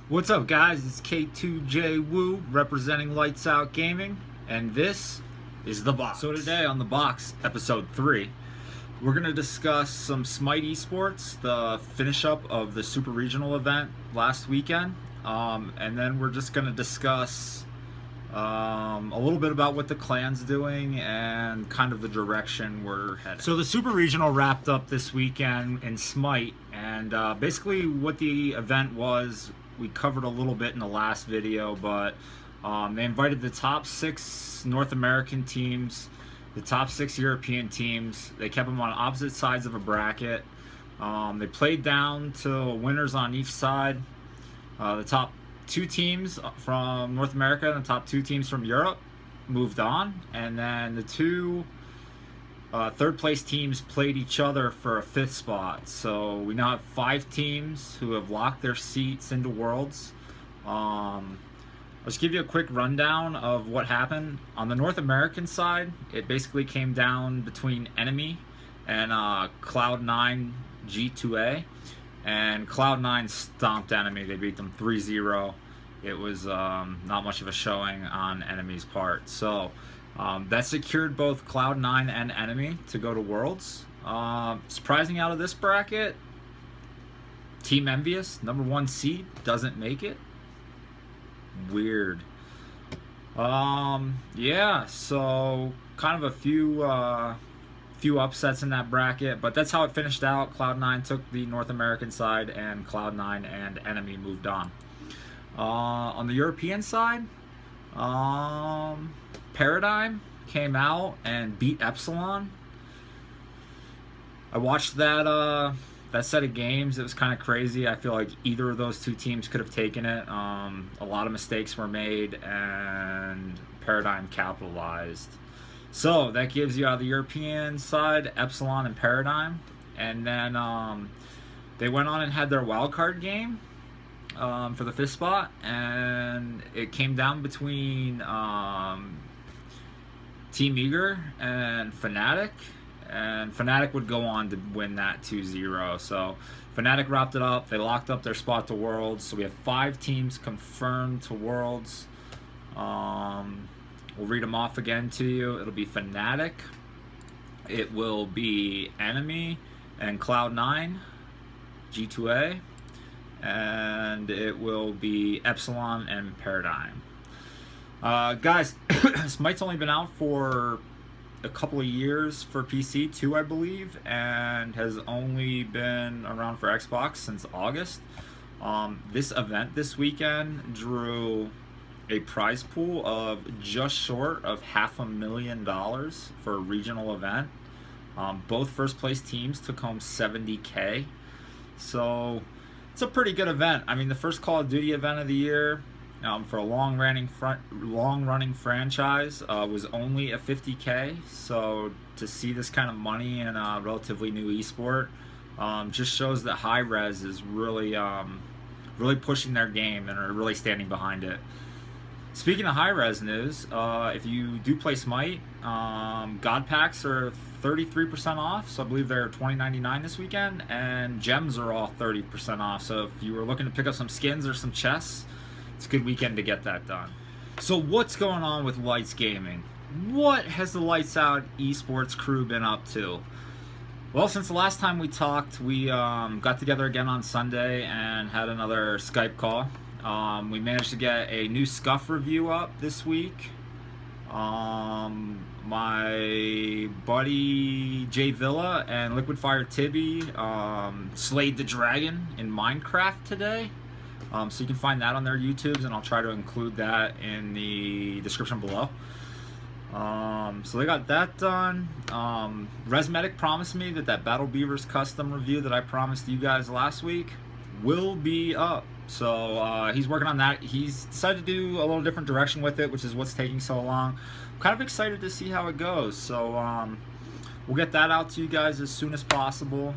What's up, guys? It's K2J Woo representing Lights Out Gaming, and this is The Box. So today on The Box, episode 3, we're going to discuss some Smite Esports, the finish up of the Super Regional event last weekend, and then we're just going to discuss a little bit about what the clan's doing and kind of the direction we're headed. So the Super Regional wrapped up this weekend in Smite, and basically what the event was, we covered a little bit in the last video, but they invited the top 6 North American teams, the top 6 European teams. They kept them on opposite sides of a bracket. They played down to winners on each side. The top 2 teams from North America and the top 2 teams from Europe moved on, and then the 2 third place teams played each other for a 5th spot. So we now have 5 teams who have locked their seats into Worlds. I'll just give you a quick rundown of what happened. On the North American side, it basically came down between Enemy and Cloud9 G2A, and Cloud9 stomped Enemy. They beat them 3-0. It was not much of a showing on Enemy's part. So that secured both Cloud9 and Enemy to go to Worlds. Surprising out of this bracket, Team Envious, number 1 seed, doesn't make it. Weird. Yeah, so kind of a few upsets in that bracket, but that's how it finished out. Cloud9 took the North American side, and Cloud9 and Enemy moved on. On the European side, Paradigm came out and beat Epsilon. I watched that set of games. It was kind of crazy. I feel like either of those 2 teams could have taken it. A lot of mistakes were made, and Paradigm capitalized. So that gives you out of the European side, Epsilon and Paradigm. And then they went on and had their wildcard game for the 5th spot, and it came down between Team Eager and Fnatic, and Fnatic would go on to win that 2-0. So Fnatic wrapped it up. They locked up their spot to Worlds. So we have 5 teams confirmed to Worlds. We'll read them off again to you. It'll be Fnatic, it will be Enemy and Cloud9 G2A, and it will be Epsilon and Paradigm. Guys, Smite's only been out for a couple of years for PC, 2 I believe, and has only been around for Xbox since August. This event this weekend drew a prize pool of just short of $500,000 for a regional event. Both first place teams took home $70K. So it's a pretty good event. I mean, the first Call of Duty event of the year for a long-running franchise was only a $50K. So to see this kind of money in a relatively new esport just shows that Hi-Rez is really pushing their game and are really standing behind it. Speaking of Hi-Rez news, if you do play Smite, God Packs are 33% off, so I believe they're $20.99 this weekend, and gems are all 30% off. So if you were looking to pick up some skins or some chests, it's a good weekend to get that done. So what's going on with Lights Gaming? What has the Lights Out Esports crew been up to? Well, since the last time we talked, we got together again on Sunday and had another Skype call. We managed to get a new Scuff review up this week. My buddy Jay Villa and Liquid Fire Tibby slayed the dragon in Minecraft today. So you can find that on their YouTubes, and I'll try to include that in the description below. So they got that done. Resmedic promised me that Battle Beavers custom review that I promised you guys last week will be up. So he's working on that. He's decided to do a little different direction with it, which is what's taking so long. I'm kind of excited to see how it goes. So we'll get that out to you guys as soon as possible.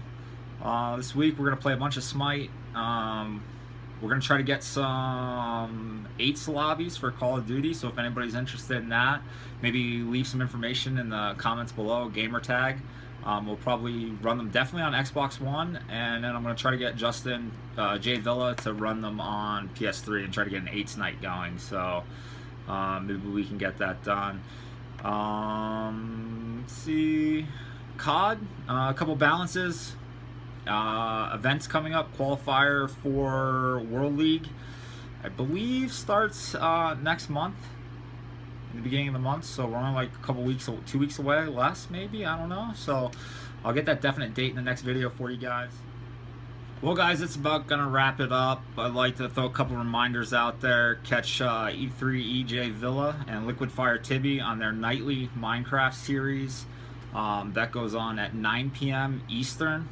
This week we're going to play a bunch of Smite. We're going to try to get some 8s lobbies for Call of Duty, so if anybody's interested in that, maybe leave some information in the comments below, gamer tag. We'll probably run them definitely on Xbox One, and then I'm going to try to get Justin J. Villa to run them on PS3 and try to get an 8's night going. So maybe we can get that done. Let's see. COD, a couple balances. Events coming up. Qualifier for World League, I believe, starts next month, in the beginning of the month. So we're only like a couple weeks, 2 weeks away, less maybe, I don't know. So I'll get that definite date in the next video for you guys. Well guys, it's about gonna wrap it up. I'd like to throw a couple reminders out there. Catch E3 EJ Villa and Liquid Fire Tibby on their nightly Minecraft series. That goes on at 9 p.m. Eastern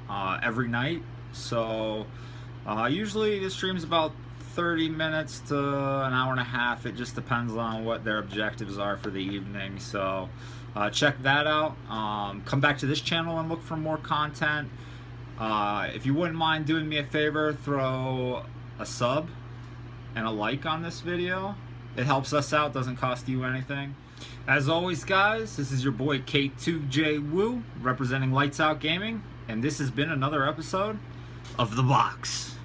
every night. So usually the stream's about 30 minutes to an hour and a half. It just depends on what their objectives are for the evening. So check that out. Come back to this channel and look for more content. If you wouldn't mind doing me a favor, throw a sub and a like on this video. It helps us out, doesn't cost you anything. As always guys, this is your boy K2J Woo representing Lights Out Gaming, and this has been another episode of The Box.